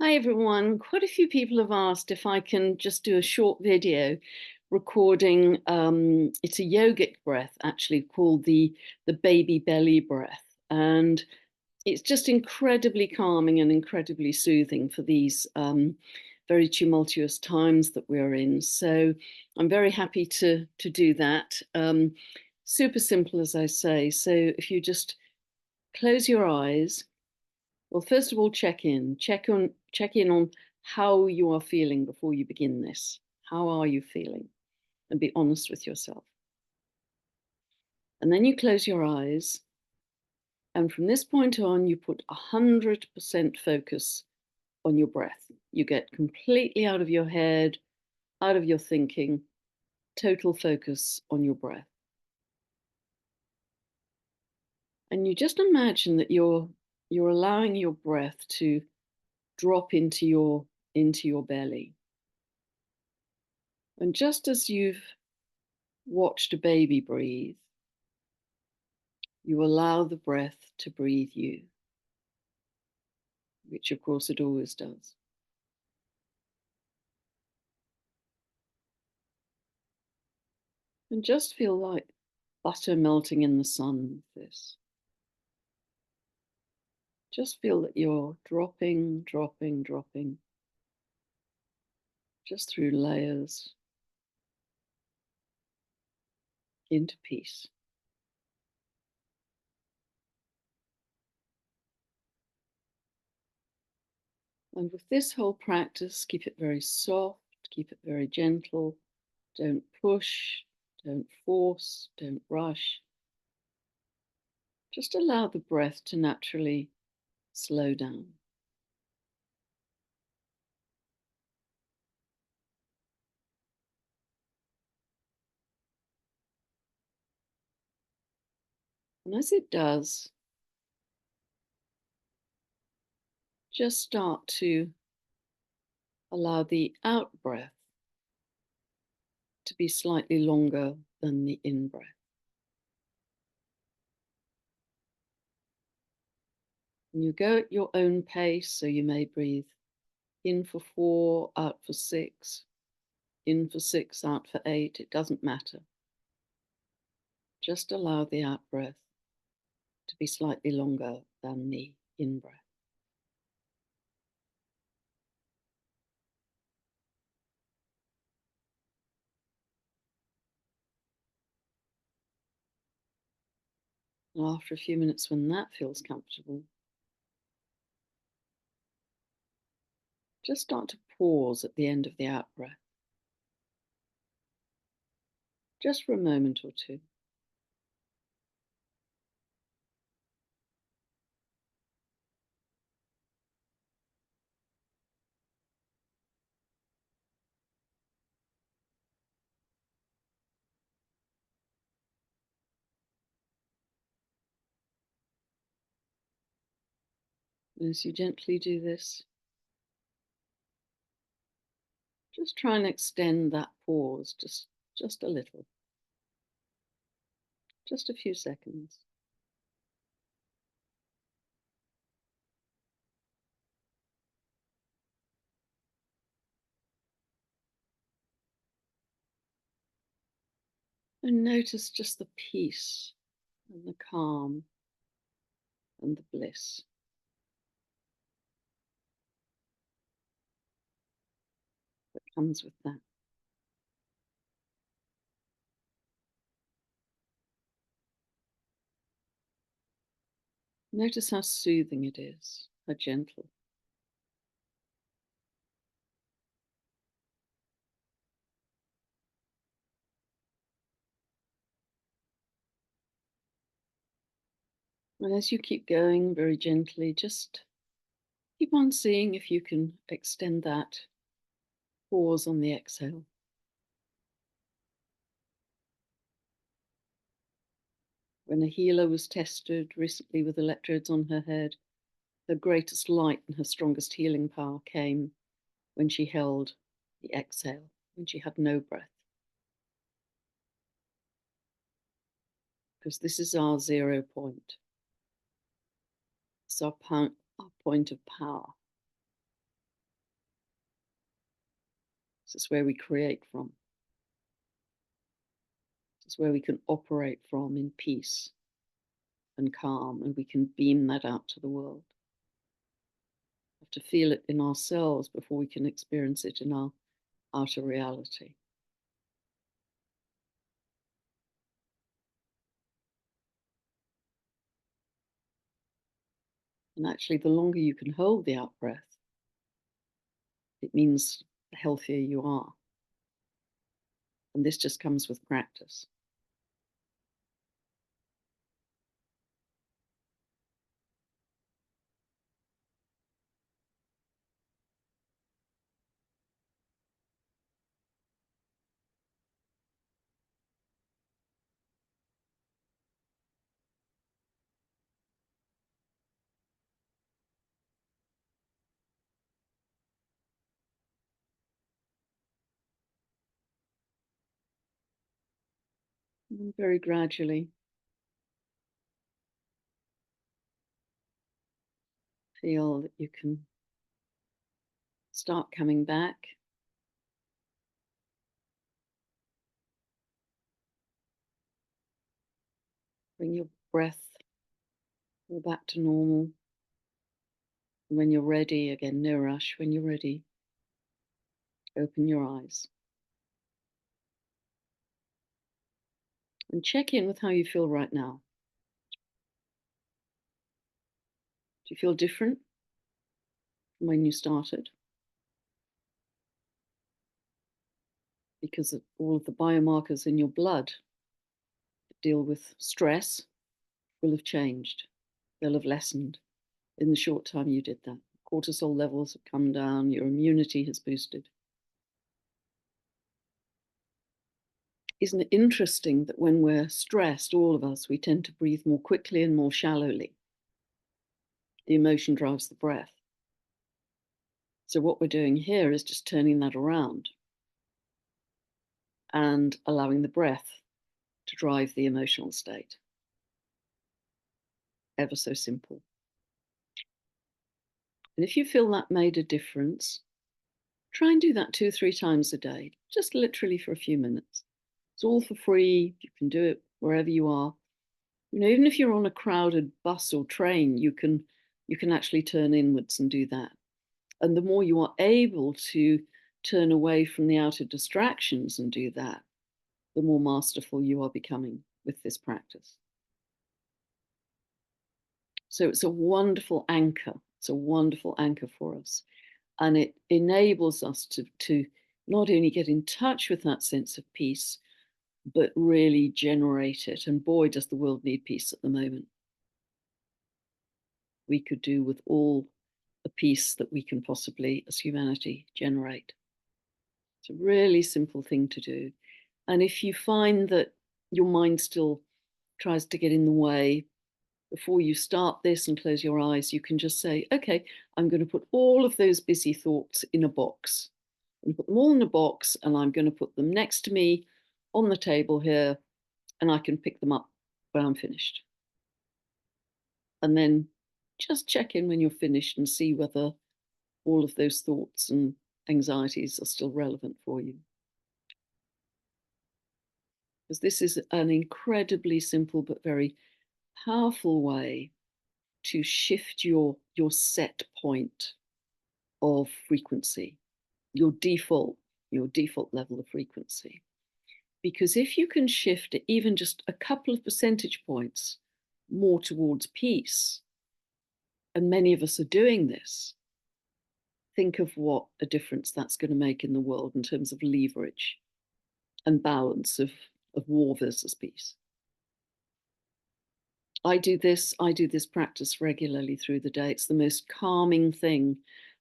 Hi everyone. Quite a few people have asked if I can just do a short video recording. It's a yogic breath actually called the baby belly breath. And it's just incredibly calming and incredibly soothing for these very tumultuous times that we're in. So I'm very happy to do that. Super simple, as I say. So if you just close your eyes. Well, first of all, check in on how you are feeling before you begin this. How are you feeling? And be honest with yourself. And then you close your eyes. And from this point on, you put 100% focus on your breath. You get completely out of your head, out of your thinking, total focus on your breath. And you just imagine that you're allowing your breath to drop into your belly. And just as you've watched a baby breathe, you allow the breath to breathe you, which of course it always does. And just feel like butter melting in the sun with this. Just feel that you're dropping, dropping, dropping, just through layers into peace. And with this whole practice, keep it very soft, keep it very gentle. Don't push, don't force, don't rush. Just allow the breath to naturally slow down. And as it does, just start to allow the out breath to be slightly longer than the in breath. And you go at your own pace, so you may breathe in for 4, out for 6, in for 6, out for 8. It doesn't matter. Just allow the out breath to be slightly longer than the in breath. And after a few minutes, when that feels comfortable, just start to pause at the end of the out breath, just for a moment or two. And as you gently do this, just try and extend that pause just a little, just a few seconds. And notice just the peace and the calm and the bliss that comes with that. Notice how soothing it is, how gentle. And as you keep going very gently, just keep on seeing if you can extend that pause on the exhale. When a healer was tested recently with electrodes on her head, her greatest light and her strongest healing power came when she held the exhale, when she had no breath. Because this is our 0 point. It's our point of power. This is where we create from. This is where we can operate from in peace and calm, and we can beam that out to the world. We have to feel it in ourselves before we can experience it in our outer reality. And actually, the longer you can hold the out breath, it means the healthier you are. And this just comes with practice. And very gradually, feel that you can start coming back. Bring your breath all back to normal. And when you're ready, again, no rush. When you're ready, open your eyes. And check in with how you feel right now. Do you feel different from when you started? Because of all of the biomarkers in your blood that deal with stress will have changed. They'll have lessened in the short time you did that. Cortisol levels have come down, your immunity has boosted. Isn't it interesting that when we're stressed, all of us, we tend to breathe more quickly and more shallowly? The emotion drives the breath. So what we're doing here is just turning that around and allowing the breath to drive the emotional state. Ever so simple. And if you feel that made a difference, try and do that 2 or 3 times a day, just literally for a few minutes. It's all for free. You can do it wherever you are. You know, even if you're on a crowded bus or train, you can actually turn inwards and do that. And the more you are able to turn away from the outer distractions and do that, the more masterful you are becoming with this practice. So it's a wonderful anchor. It's a wonderful anchor for us. And it enables us to not only get in touch with that sense of peace, but really generate it. And boy, does the world need peace at the moment. We could do with all the peace that we can possibly, as humanity, generate. It's a really simple thing to do. And if you find that your mind still tries to get in the way, before you start this and close your eyes, you can just say, okay, I'm going to put all of those busy thoughts in a box. I'm going to put them all in a box, and I'm going to put them next to me on the table here, and I can pick them up when I'm finished. And then just check in when you're finished and see whether all of those thoughts and anxieties are still relevant for you. Because this is an incredibly simple but very powerful way to shift your set point of frequency, your default level of frequency. Because if you can shift it even just a couple of percentage points more towards peace, and many of us are doing this, think of what a difference that's going to make in the world in terms of leverage and balance of war versus peace. I do this practice regularly through the day. It's the most calming thing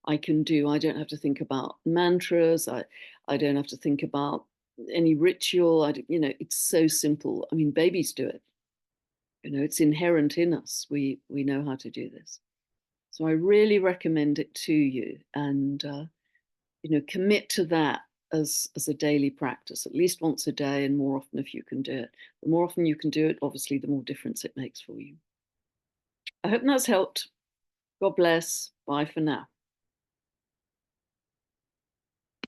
I can do. I don't have to think about mantras. I don't have to think about any ritual. It's so simple. I mean, babies do it. It's inherent in us. We know how to do this. So I really recommend it to you, and commit to that as a daily practice, at least once a day, and more often if you can do it. The more often you can do it, obviously, the more difference it makes for you. I hope that's helped. God bless. Bye for now.